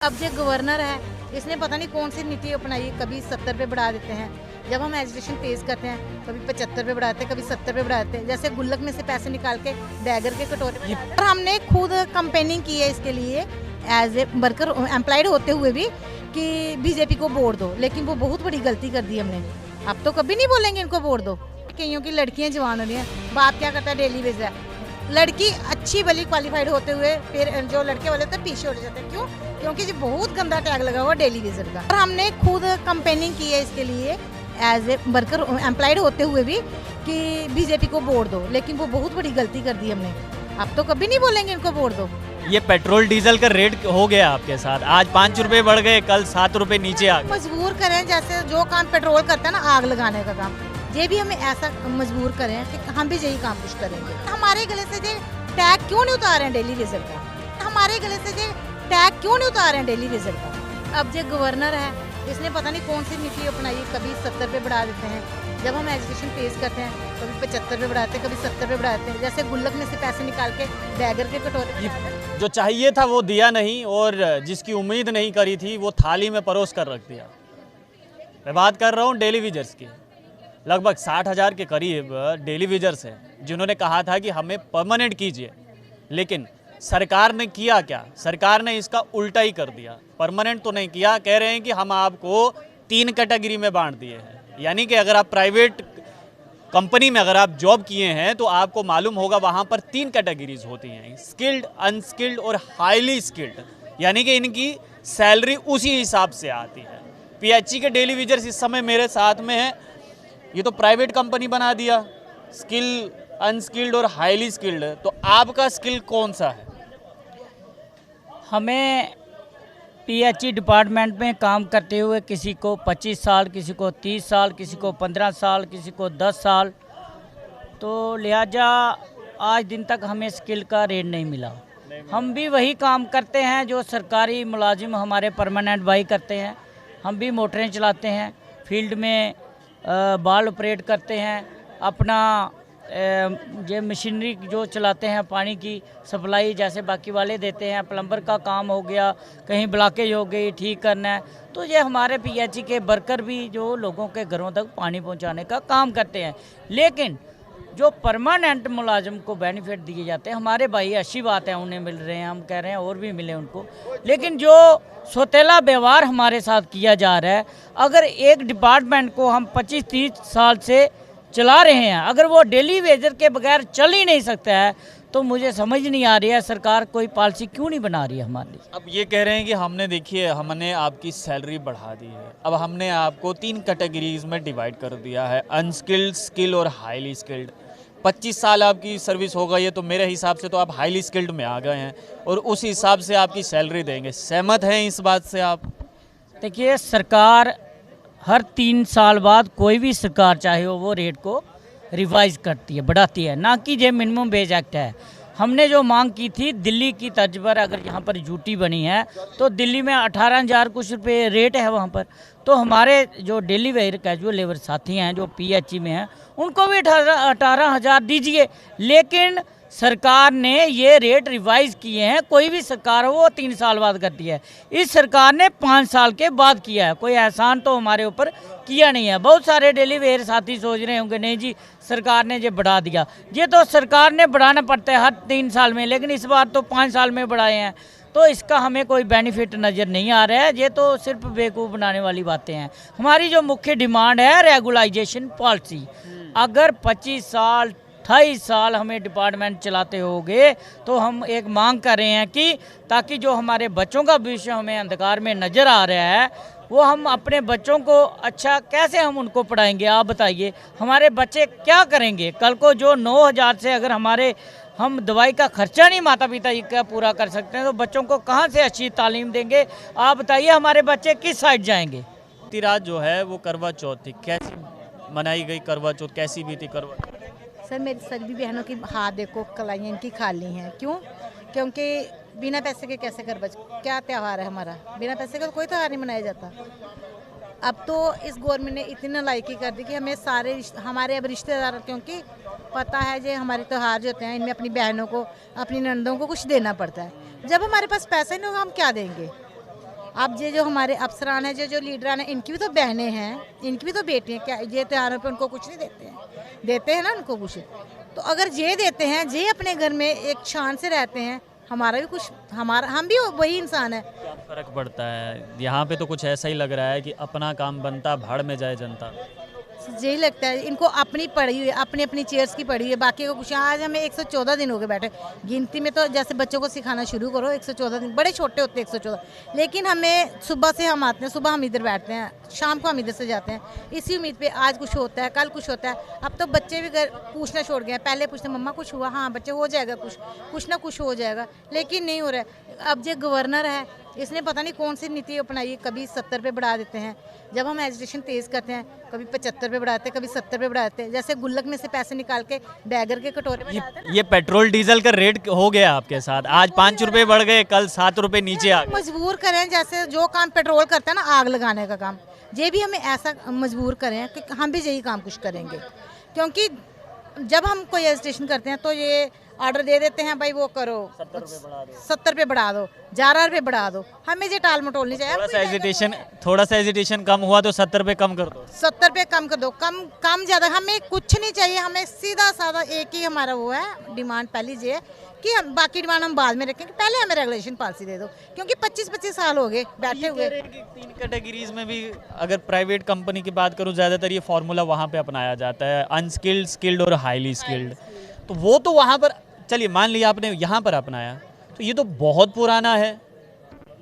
अब जो गवर्नर है इसने पता नहीं कौन सी नीति अपनाई है। कभी 70 पे बढ़ा देते हैं, जब हम एजुकेशन पेश करते हैं कभी 75 पे बढ़ाते हैं, कभी 70 पे बढ़ाते हैं। जैसे गुल्लक में से पैसे निकाल के डैगर के कटोरे में और हमने खुद कंपेनिंग की है इसके लिए एज ए वर्कर एम्प्लॉयड होते हुए भी कि बीजेपी को वोट दो, लेकिन वो बहुत बड़ी गलती कर दी हमने। अब तो कभी नहीं बोलेंगे इनको वोट दो। कईयों की लड़कियां जवान हो रही हैं, बाप क्या करता है डेली बेस है। लड़की अच्छी भली क्वालिफाइड होते हुए फिर जो लड़के वाले तो पीछे उठ जाते हैं। क्यों? क्योंकि जो बहुत गंदा टैग लगा हुआ डेली विजिट का। और हमने खुद कंपेनिंग की है इसके लिए एज ए वर्कर एम्प्लॉयड होते हुए भी कि बीजेपी को वोट दो, लेकिन वो बहुत बड़ी गलती कर दी हमने। अब तो कभी नहीं बोलेंगे इनको वोट दो। ये पेट्रोल डीजल का रेट हो गया आपके साथ, आज 5 रुपए बढ़ गए, कल 7 रुपए नीचे आ गए। मजबूर करें, जैसे जो काम पेट्रोल करता है ना आग लगाने का काम, ये भी हमें ऐसा मजबूर करें कि हम भी यही काम कुछ करेंगे। हमारे गले से जो टैग क्यों नहीं उतार रहे हैं डेली विजिट का? हमारे गले से जो टैग क्यों नहीं उतार रहे हैं डेली विजिट का? अब जो गवर्नर है इसने पता नहीं कौन सी नीति अपनाई है। कभी 70 पे बढ़ा देते हैं, जब हम एजुकेशन पेश करते हैं कभी 75 पे बढ़ाते हैं, कभी 70 पे बढ़ाते हैं। जैसे गुल्लक में से पैसे निकाल के डैगर के कटोरे में जो चाहिए था वो दिया नहीं, और जिसकी उम्मीद नहीं करी थी वो थाली में परोस कर रख दिया। मैं बात कर रहा हूँ डेली विजर्स की। लगभग 60,000 के करीब डेली विजर्स हैं जिन्होंने कहा था कि हमें परमानेंट कीजिए, लेकिन सरकार ने किया क्या? सरकार ने इसका उल्टा ही कर दिया। परमानेंट तो नहीं किया, कह रहे हैं कि हम आपको 3 कैटेगरी में बांट दिए हैं। यानी कि अगर आप प्राइवेट कंपनी में अगर आप जॉब किए हैं तो आपको मालूम होगा वहाँ पर 3 कैटेगरीज होती हैं, स्किल्ड, अनस्किल्ड और हाईली स्किल्ड। यानी कि इनकी सैलरी उसी हिसाब से आती है। पीएचई के डेली विजर्स इस समय मेरे साथ में है। ये तो प्राइवेट कंपनी बना दिया, स्किल, अनस्किल्ड और हाईली स्किल्ड। तो आपका स्किल कौन सा है? हमें पीएचई डिपार्टमेंट में काम करते हुए किसी को 25 साल, किसी को 30 साल, किसी को 15 साल, किसी को 10 साल, तो लिहाजा आज दिन तक हमें स्किल का रेट नहीं मिला। हम भी वही काम करते हैं जो सरकारी मुलाजिम हमारे परमानेंट भाई करते हैं। हम भी मोटरें चलाते हैं, फील्ड में बाल ऑपरेट करते हैं, अपना ये मशीनरी जो चलाते हैं, पानी की सप्लाई जैसे बाकी वाले देते हैं। प्लम्बर का काम हो गया, कहीं ब्लॉकेज हो गई ठीक करना है, तो ये हमारे पीएचई के वर्कर भी जो लोगों के घरों तक पानी पहुंचाने का काम करते हैं। लेकिन जो परमानेंट मुलाजिम को बेनिफिट दिए जाते हैं, हमारे भाई अच्छी बात है उन्हें मिल रहे हैं, हम कह रहे हैं और भी मिले उनको। लेकिन जो सौतेला व्यवहार हमारे साथ किया जा रहा है, अगर एक डिपार्टमेंट को हम 25-30 साल से चला रहे हैं, अगर वो डेली वेजर के बगैर चल ही नहीं सकता है, तो मुझे समझ नहीं आ रही है सरकार कोई पॉलिसी क्यों नहीं बना रही है हमारे लिए। अब ये कह रहे हैं कि हमने देखिए हमने आपकी सैलरी बढ़ा दी है, अब हमने आपको 3 कैटेगरीज में डिवाइड कर दिया है, अनस्किल्ड, स्किल और हाईली स्किल्ड। 25 साल आपकी सर्विस हो गई है, तो मेरे हिसाब से तो आप हाईली स्किल्ड में आ गए हैं और उस हिसाब से आपकी सैलरी देंगे। सहमत हैं इस बात से आप? देखिए, सरकार हर 3 साल बाद कोई भी सरकार चाहे वो रेट को रिवाइज करती है, बढ़ाती है, ना कि जो मिनिमम वेज एक्ट है। हमने जो मांग की थी दिल्ली की तर्ज पर, अगर यहाँ पर यूटी बनी है तो दिल्ली में 18,000 कुछ रुपये रेट है वहाँ पर, तो हमारे जो डेली वेयर कैजुअल लेबर साथी हैं जो पीएचई में हैं उनको भी 18,000 दीजिए। लेकिन सरकार ने ये रेट रिवाइज किए हैं। कोई भी सरकार हो वो 3 साल बाद करती है, इस सरकार ने 5 साल के बाद किया है। कोई एहसान तो हमारे ऊपर किया नहीं है। बहुत सारे डेली वेयर साथी सोच रहे होंगे नहीं जी सरकार ने ये बढ़ा दिया। ये तो सरकार ने बढ़ाना पड़ता है हर 3 साल में, लेकिन इस बार तो 5 साल में बढ़ाए हैं, तो इसका हमें कोई बेनिफिट नज़र नहीं आ रहा है। ये तो सिर्फ बेवकूफ़ बनाने वाली बातें हैं। हमारी जो मुख्य डिमांड है रेगुलाइजेशन पॉलिसी। अगर 25 साल 28 साल हमें डिपार्टमेंट चलाते होंगे तो हम एक मांग कर रहे हैं कि ताकि जो हमारे बच्चों का भविष्य हमें अंधकार में नज़र आ रहा है, वो हम अपने बच्चों को अच्छा कैसे हम उनको पढ़ाएंगे? आप बताइए, हमारे बच्चे क्या करेंगे कल को? जो 9,000 से अगर हम दवाई का खर्चा नहीं माता पिता जी का पूरा कर सकते हैं, तो बच्चों को कहाँ से अच्छी तालीम देंगे? आप बताइए, हमारे बच्चे किस साइड जाएंगे? बीती रात जो है वो करवा चौथ थी, कैसी मनाई गई करवा चौथ? कैसी भी थी करवा चौथ? सर मेरी सभी बहनों की हाथ देखो, कलाइयाँ इनकी खाली हैं। क्यों? क्योंकि बिना पैसे के कैसे करवा चौथ? क्या त्यौहार है हमारा? बिना पैसे का कोई त्यौहार नहीं मनाया जाता। अब तो इस गवर्नमेंट ने इतनी नालायकी कर दी कि हमें हमारे अब रिश्तेदार, क्योंकि पता है जो हमारे त्यौहार जो होते हैं इनमें अपनी बहनों को, अपनी ननदों को कुछ देना पड़ता है। जब हमारे पास पैसे नहीं होगा हम क्या देंगे? अब जो हमारे अफसरान हैं, जो लीडरान हैं, इनकी भी तो बहनें हैं, इनकी भी तो बेटी हैं। क्या ये त्योहारों पे उनको कुछ नहीं देते हैं? देते हैं ना उनको कुछ। तो अगर ये देते हैं, ये अपने घर में एक शान से रहते हैं, हमारा भी कुछ, हमारा हम भी वही इंसान है। क्या फर्क पड़ता है? यहाँ पे तो कुछ ऐसा ही लग रहा है कि अपना काम बनता, भाड़ में जाए जनता। यही लगता है इनको, अपनी पड़ी हुई है, अपनी अपनी चेयर्स की पड़ी हुई है, बाकी को कुछ। आज हमें 114 दिन हो गए बैठे। गिनती में तो जैसे बच्चों को सिखाना शुरू करो, 114 दिन बड़े छोटे होते हैं 114, लेकिन हमें सुबह से हम आते हैं, सुबह हम इधर बैठते हैं, शाम को हम इधर से जाते हैं, इसी उम्मीद पे आज कुछ होता है, कल कुछ होता है। अब तो बच्चे भी घर पूछना छोड़ गए हैं। पहले पूछते मम्मा कुछ हुआ, हाँ बच्चे हो जाएगा, कुछ ना कुछ हो जाएगा, लेकिन नहीं हो रहा है। अब जो गवर्नर है, इसने पता नहीं कौन सी नीति अपनाई, कभी 70 पे बढ़ा देते हैं। जब हम एजुकेशन तेज़ करते हैं, कभी 75 पे बढ़ाते हैं, कभी 70 पे बढ़ाते हैं। जैसे गुल्लक में से पैसे निकाल के डैगर के कटोरे में डालते हैं ना। ये पेट्रोल डीजल का रेट हो गया आपके साथ, आज 5 रुपए बढ़ गए, कल 7 रुपए नीचे आ गए। मजबूर करें, जैसे जो काम पेट्रोल करता है ना, आग लगाने का काम, ये भी हमें ऐसा मजबूर करें कि हम भी यही काम कुछ करेंगे। क्योंकि जब हम कोई एजुकेशन करते हैं तो ये ऑर्डर दे देते हैं, भाई वो करो, 70 रुपये बढ़ा दो, 11 रुपये बढ़ा दो। हमें ये टाल मटोल नहीं चाहिए। थोड़ा सा एजिटेशन कम हुआ तो 70 रुपये कम कर दो, 70 रुपये कम कर दो, कम ज़्यादा हमें कुछ नहीं चाहिए। हमें सीधा साधा एक ही हमारा वो है डिमांड, पहली ये है कि हम बाकी डिमांड हम बाद में रखेंगे, पहले हमें रेगुलेशन पॉलिसी दे दो। क्योंकि 25-25 साल हो गए बैठे हुए। 3 कैटेगरीज में भी अगर प्राइवेट कंपनी की बात करूँ, ज़्यादातर ये फार्मूला वहाँ पे अपनाया जाता है, अनस्किल्ड, स्किल्ड और हाईली स्किल्ड। तो वो तो वहाँ पर, चलिए मान लिया आपने यहाँ पर अपनाया, तो ये तो बहुत पुराना है,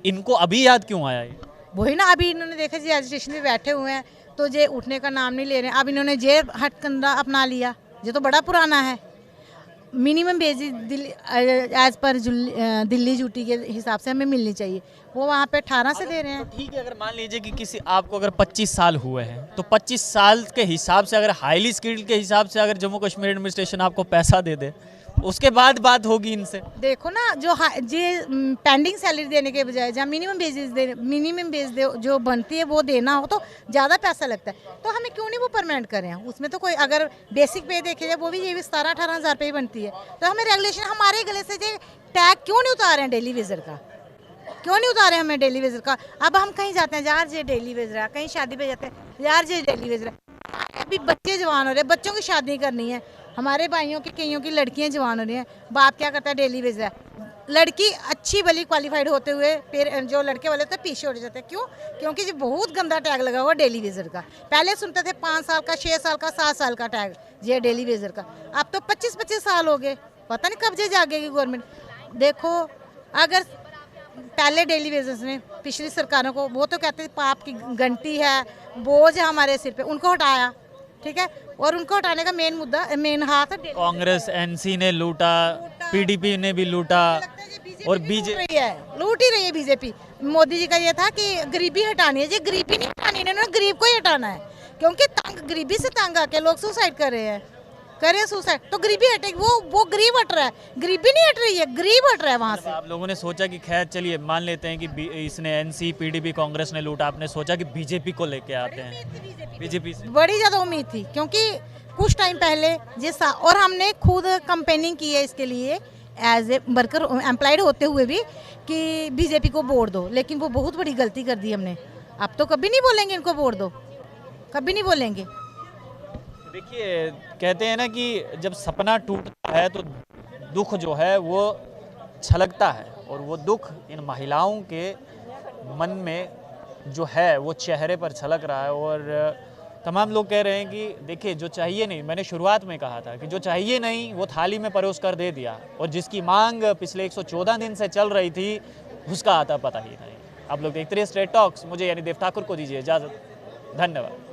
इनको अभी याद क्यों आया ये? वही ना, अभी इन्होंने देखा जी एजुकेशन में बैठे हुए हैं तो ये उठने का नाम नहीं ले रहे हैं। अब इन्होंने ये हटकंडा अपना लिया, ये तो बड़ा पुराना है। Minimum basis as per Delhi duty के हिसाब से हमें मिलनी चाहिए, वो वहाँ पे 18 से दे रहे हैं। तो ठीक है, अगर मान लीजिए कि किसी आपको अगर 25 साल हुए हैं, तो 25 साल के हिसाब से, अगर हाईली स्किल्ड के हिसाब से अगर जम्मू कश्मीर एडमिनिस्ट्रेशन आपको पैसा दे दे, उसके बाद बात होगी इनसे। देखो ना, जो पेंडिंग सैलरी देने के बजाय जहाँ मिनिमम बेस जो बनती है वो देना हो तो ज़्यादा पैसा लगता है। तो हमें क्यों नहीं वो परमानेंट करें? उसमें तो कोई, अगर बेसिक पे देखे जाए वो भी ये भी 17-18 हज़ार रुपये बनती है। तो हमें रेगुलेशन, हमारे गले से जो टैग क्यों नहीं उतारे हैं डेली वेजर का, क्यों नहीं उतारे हमें डेली वेजर का? अब हम कहीं जाते हैं, यार ये डेली वेजर है, कहीं शादी पे जाते हैं, यार ये डेली वेजर है। अभी बच्चे जवान हो रहे हैं, बच्चों की शादी करनी है, हमारे भाइयों की, कईयों की लड़कियां जवान हो रही हैं, बाप क्या करता है, डेली वेजर है। लड़की अच्छी भली क्वालिफाइड होते हुए फिर जो लड़के वाले तो पीछे उठ जाते हैं। क्यों? क्योंकि जो बहुत गंदा टैग लगा हुआ डेली वेजर का। पहले सुनते थे 5 साल का, 6 साल का, 7 साल का टैग ये डेली वेजर का। अब तो 25-25 साल हो गए, पता नहीं कब जे जागेगी गवर्नमेंट। देखो, अगर पहले डेली वेजर्स ने पिछली सरकारों को, वो तो कहते थे पाप की घंटी है, बोझ है हमारे सिर पे, उनको हटाया, ठीक है। और उनको हटाने का मेन हाथ कांग्रेस, एनसी ने लूटा, पीडीपी ने भी लूटा, और बीजेपी लूट ही रही है। बीजेपी, मोदी जी का ये था कि गरीबी हटानी है, ये गरीबी नहीं हटानी, इन्होंने गरीब को ही हटाना है। क्योंकि गरीबी से तंग आके लोग सुसाइड कर रहे हैं, सुसाइड, तो गरीबी हटेगी। वो गरीब हट रहा है, गरीबी नहीं हट रही है, गरीब हट रहा है वहाँ से। आप लोगों ने सोचा कि खैर चलिए मान लेते हैं कि इसने एनसी, पीडीपी, कांग्रेस ने लूटा, आपने सोचा कि बीजेपी को लेके आते हैं, बीजेपी से बड़ी ज़्यादा उम्मीद थी। क्योंकि कुछ टाइम पहले और हमने खुद कंपेनिंग की है इसके लिए एज ए वर्कर एम्प्लॉयड होते हुए भी कि बीजेपी को वोट दो, लेकिन वो बहुत बड़ी गलती कर दी हमने। अब तो कभी नहीं बोलेंगे इनको वोट दो, कभी नहीं बोलेंगे। देखिए, कहते हैं ना कि जब सपना टूटता है तो दुख जो है वो छलकता है, और वो दुख इन महिलाओं के मन में जो है वो चेहरे पर छलक रहा है। और तमाम लोग कह रहे हैं कि देखिए, जो चाहिए नहीं, मैंने शुरुआत में कहा था कि जो चाहिए नहीं वो थाली में परोस कर दे दिया, और जिसकी मांग पिछले 114 दिन से चल रही थी उसका आता पता ही नहीं। आप लोग देखते रहिए स्ट्रेट टॉक्स, मुझे यानी देव ठाकुर को दीजिए इजाज़त। धन्यवाद।